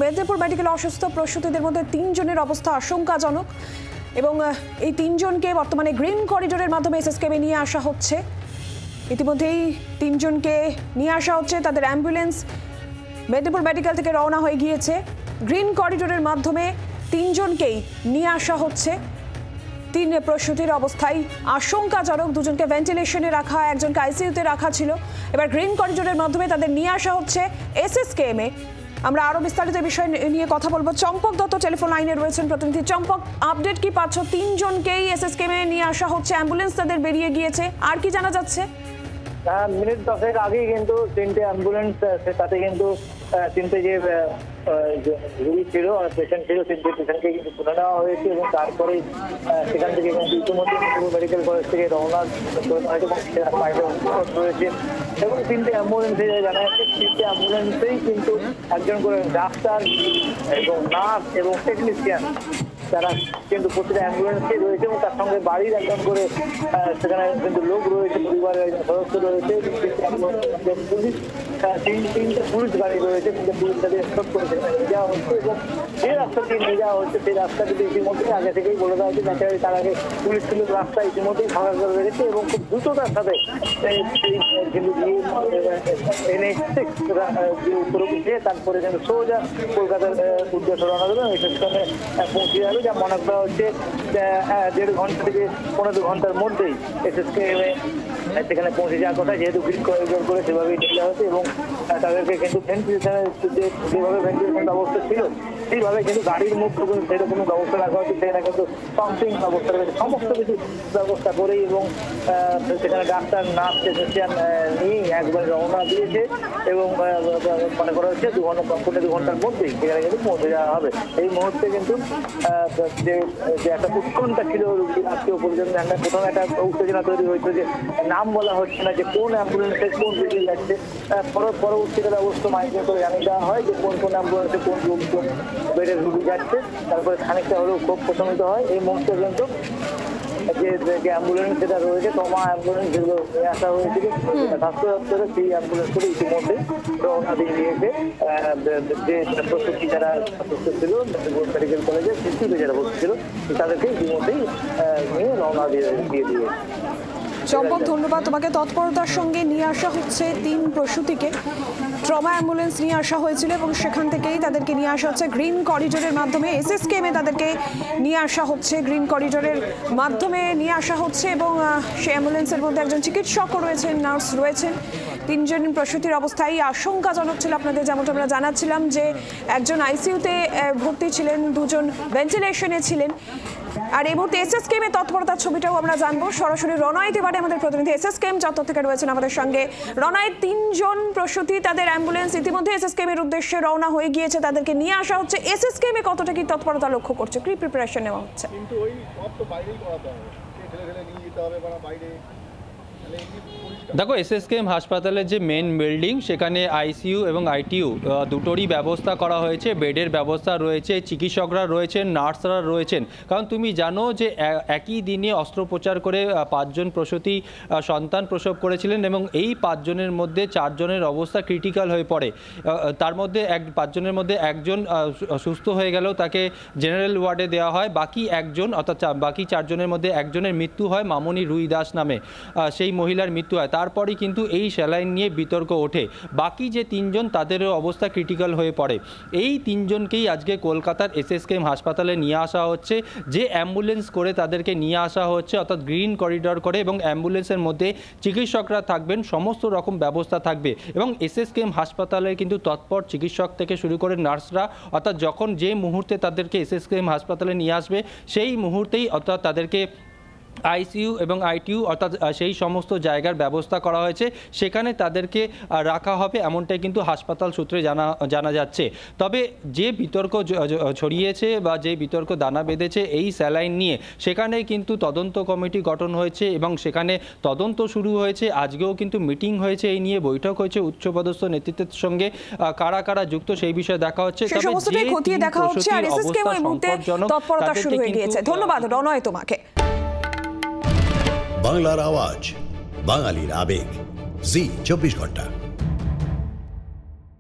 মেদিনীপুর মেডিকেলে অসুস্থ প্রসূতিদের মধ্যে 3 জনের অবস্থা আশঙ্কাজনক এবং এই 3 জনকে বর্তমানে গ্রিন করিডোরের মাধ্যমে এসএসকেএমে নিয়ে আসা হচ্ছে। ইতিমধ্যেই 3 জনকে নিয়ে আসা হচ্ছে, তাদের অ্যাম্বুলেন্স মেদিনীপুর মেডিকেল থেকে রওনা হয়ে গিয়েছে। গ্রিন করিডোরের মাধ্যমে 3 জনকেই নিয়ে আসা হচ্ছে। 3 প্রসূতির অবস্থায় আশঙ্কাজনক, 2 জনকে ভেন্টিলেশনে রাখা, একজনকে আইসিইউতে রাখা ছিল। এবার গ্রিন করিডোরের মাধ্যমে তাদের নিয়ে আসা হচ্ছে এসএসকেএমে। আমরা আরো বিস্তারিত বিষয় নিয়ে কথা বলবো। চম্পক দত্ত টেলিফোন লাইনে রয়েছেন, প্রতিনিধি চম্পক, আপডেট কি পাচ্ছ? 3 জনকেই এসএসকেএমে নিয়ে আসা হচ্ছে, অ্যাম্বুলেন্স তাদের বেরিয়ে গিয়েছে, আর কি জানা যাচ্ছে? মিনিট 10 আগেই কিন্তু 3টে অ্যাম্বুলেন্স, তাতে কিন্তু 3টে যে রোগী ছিল, পেশেন্ট ছিল, 3টে পেশেন্টকে কিন্তু তুলে নেওয়া হয়েছে এবং তারপরে সেখান থেকে কিন্তু ইতিমধ্যে মেডিকেল কলেজ থেকে রওনা রয়েছে এবং 3টে অ্যাম্বুলেন্সে জানা যাচ্ছে 3টে অ্যাম্বুলেন্সেই কিন্তু একজন করে ডাক্তার এবং নার্স এবং টেকনিশিয়ান, তারা কিন্তু প্রতিটা অ্যাম্বুলেন্সে রয়েছে এবং তার সঙ্গে বাড়ির একজন করে সেখানে কিন্তু লোক রয়েছে, পরিবারের একজন সদস্য রয়েছে। পুলিশ 3টে পুলিশ গাড়ি রয়েছে, 3টে পুলিশ গাড়ি এসকর্ট করে সেখানে নিয়ে যাওয়া হচ্ছে এবং যে রাস্তা দিয়ে নিয়ে যাওয়া হচ্ছে সেই রাস্তা কিন্তু ইতিমধ্যেই আগে থেকেই বলে দেওয়া হচ্ছে। ন্যাচারালি তার আগে পুলিশ কিন্তু রাস্তা ইতিমধ্যেই ফাঁকা করে রেখেছে এবং খুব দ্রুততার সাথে কিন্তু NH6 উপরে উঠে তারপরে কিন্তু সোজা কলকাতার উদ্দেশ্যে রওনা দেবে, এসএসকেএমে পৌঁছে যাবে। যা মনে করা হচ্ছে 1.5 ঘন্টা থেকে 15 ঘন্টার মধ্যেই এসএসকেএমে সেখানে পৌঁছে যাওয়ার কথা, যেহেতু গ্রিন করিডোর করে সেভাবেই নিয়ে যাওয়া হচ্ছে এবং তাদেরকে কিন্তু ভেন্টিলেশনের যেভাবে ভেন্টিলেশন ব্যবস্থা ছিল সেইভাবে কিন্তু গাড়ির মুক্ত কিন্তু সেরকম ব্যবস্থা রাখা হচ্ছে। সেখানে কিন্তু পাম্পিং ব্যবস্থা রয়েছে, সমস্ত কিছু ব্যবস্থা করেই এবং সেখানে ডাক্তার নার্স টেকনিশিয়ান নিয়েই একবার রওনা দিয়েছে এবং মনে করা হচ্ছে 2 ঘন্টার মধ্যেই সেখানে কিন্তু পৌঁছে যাওয়া হবে। এই মুহূর্তে কিন্তু যে একটা উৎকণ্ঠা ছিল আত্মীয় পরিজন, প্রথমে একটা উত্তেজনা তৈরি হয়েছে যে নাম বলা হচ্ছে না, যে কোন অ্যাম্বুলেন্সে কোন বেরিয়ে যাচ্ছে। পরবর্তীকালে অবশ্য মাইকিং করে জানিয়ে দেওয়া হয় যে কোন কোন অ্যাম্বুলেন্সে কোন বেডের রুগী যাচ্ছে। তারপরে খানিকটা হলেও খুব প্রশমিত হয়। এই মুহূর্তে কিন্তু যে অ্যাম্বুলেন্স যেটা রয়েছে, তোমা অ্যাম্বুলেন্স যেগুলো নিয়ে আসা হয়েছিল স্বাস্থ্য দপ্তরে, সেই অ্যাম্বুলেন্সগুলো ইতিমধ্যে রওনা দিয়ে দিয়েছে। যে প্রস্তুতি যারা সুস্থ ছিল মেডিকেল কলেজে, শিশুতে যারা ভর্তি ছিল তাদেরকে ইতিমধ্যেই নিয়ে রওনা দিয়ে দিয়ে চম্পক, ধন্যবাদ তোমাকে। তৎপরতার সঙ্গে নিয়ে আসা হচ্ছে 3 প্রসূতিকে, ট্রমা অ্যাম্বুলেন্স নিয়ে আসা হয়েছিল এবং সেখান থেকেই তাদেরকে নিয়ে আসা হচ্ছে গ্রিন করিডোরের মাধ্যমে এসএসকেএমে তাদেরকে নিয়ে আসা হচ্ছে। গ্রিন করিডোরের মাধ্যমে নিয়ে আসা হচ্ছে এবং সেই অ্যাম্বুলেন্সের মধ্যে একজন চিকিৎসকও রয়েছেন, নার্স রয়েছেন। 3 জন প্রসূতির অবস্থায় আশঙ্কাজনক ছিল। আপনাদের যেমনটা আমরা জানাচ্ছিলাম যে একজন আইসিইউতে ভর্তি ছিলেন, 2 জন ভেন্টিলেশনে ছিলেন। আর এই মুহূর্তে এসএসকেএমে তৎপরতার ছবিটাও আমরা জানবো সরাসরি রনায়েত। এবারে আমাদের প্রতিনিধি এসএসকেএম চত্বর থেকে রয়েছেন আমাদের সঙ্গে। রনায়েত, 3 জন প্রসূতি, তাদের অ্যাম্বুলেন্স ইতিমধ্যে এসএসকেএমের উদ্দেশ্যে রওনা হয়ে গিয়েছে, তাদেরকে নিয়ে আসা হচ্ছে। এসএসকেএমে কতটা কি তৎপরতা লক্ষ্য করছে, কি প্রিপারেশন নেওয়া হচ্ছে? কিন্তু ওই সব তো বাইরেই করাতে হবে, ঠেলে নিয়ে যেতে হবে বাইরে। দেখো, এসএসকেএম হাসপাতালের যে মেন বিল্ডিং, সেখানে আইসিইউ এবং আইটিইউ দুটোরই ব্যবস্থা করা হয়েছে, বেডের ব্যবস্থা রয়েছে, চিকিৎসকরা রয়েছেন, নার্সরা রয়েছেন। কারণ তুমি জানো যে একই দিনে অস্ত্রোপচার করে 5 জন প্রসূতি সন্তান প্রসব করেছিলেন এবং এই 5 জনের মধ্যে 4 জনের অবস্থা ক্রিটিক্যাল হয়ে পড়ে। তার মধ্যে 5 জনের মধ্যে একজন সুস্থ হয়ে গেলেও তাকে জেনারেল ওয়ার্ডে দেওয়া হয়। বাকি একজন, অর্থাৎ বাকি 4 জনের মধ্যে একজনের মৃত্যু হয়, মামনি রুই দাস নামে সেই মহিলার মৃত্যু হয়। তারপরে কিন্তু এই স্যালাইন নিয়ে বিতর্ক ওঠে। বাকি যে 3 জন, তাদেরও অবস্থা ক্রিটিক্যাল হয়ে পড়ে। এই 3 জনকেই আজকে কলকাতার এসএসকেএম হাসপাতালে নিয়ে আসা হচ্ছে। যে অ্যাম্বুলেন্স করে তাদেরকে নিয়ে আসা হচ্ছে, অর্থাৎ গ্রিন করিডোর করে, এবং অ্যাম্বুলেন্সের মধ্যে চিকিৎসকরা থাকবেন, সমস্ত রকম ব্যবস্থা থাকবে এবং এসএসকেএম হাসপাতালে কিন্তু তৎপর চিকিৎসক থেকে শুরু করে নার্সরা, অর্থাৎ যখন যে মুহূর্তে তাদেরকে এসএসকেএম হাসপাতালে নিয়ে আসবে সেই মুহূর্তেই, অর্থাৎ তাদেরকে আইসিইউ এবং আইটিইউ অর্থাৎ সেই সমস্ত জায়গার ব্যবস্থা করা হয়েছে, সেখানে তাদেরকে রাখা হবে, এমনটাই কিন্তু হাসপাতাল সূত্রে জানা যাচ্ছে। তবে যে বিতর্ক ছড়িয়েছে বা যে বিতর্ক দানা বেঁধেছে এই স্যালাইন নিয়ে, সেখানে কিন্তু তদন্ত কমিটি গঠন হয়েছে এবং সেখানে তদন্ত শুরু হয়েছে। আজকেও কিন্তু মিটিং হয়েছে, এই নিয়ে বৈঠক হয়েছে উচ্চপদস্থ নেতৃত্বের সঙ্গে। কারা কারা যুক্ত সেই বিষয়ে দেখা হচ্ছে। ধন্যবাদ রনয় তোমাকে। বাংলার আওয়াজ, বাঙালির আবেগ, জি 24 ঘন্টা।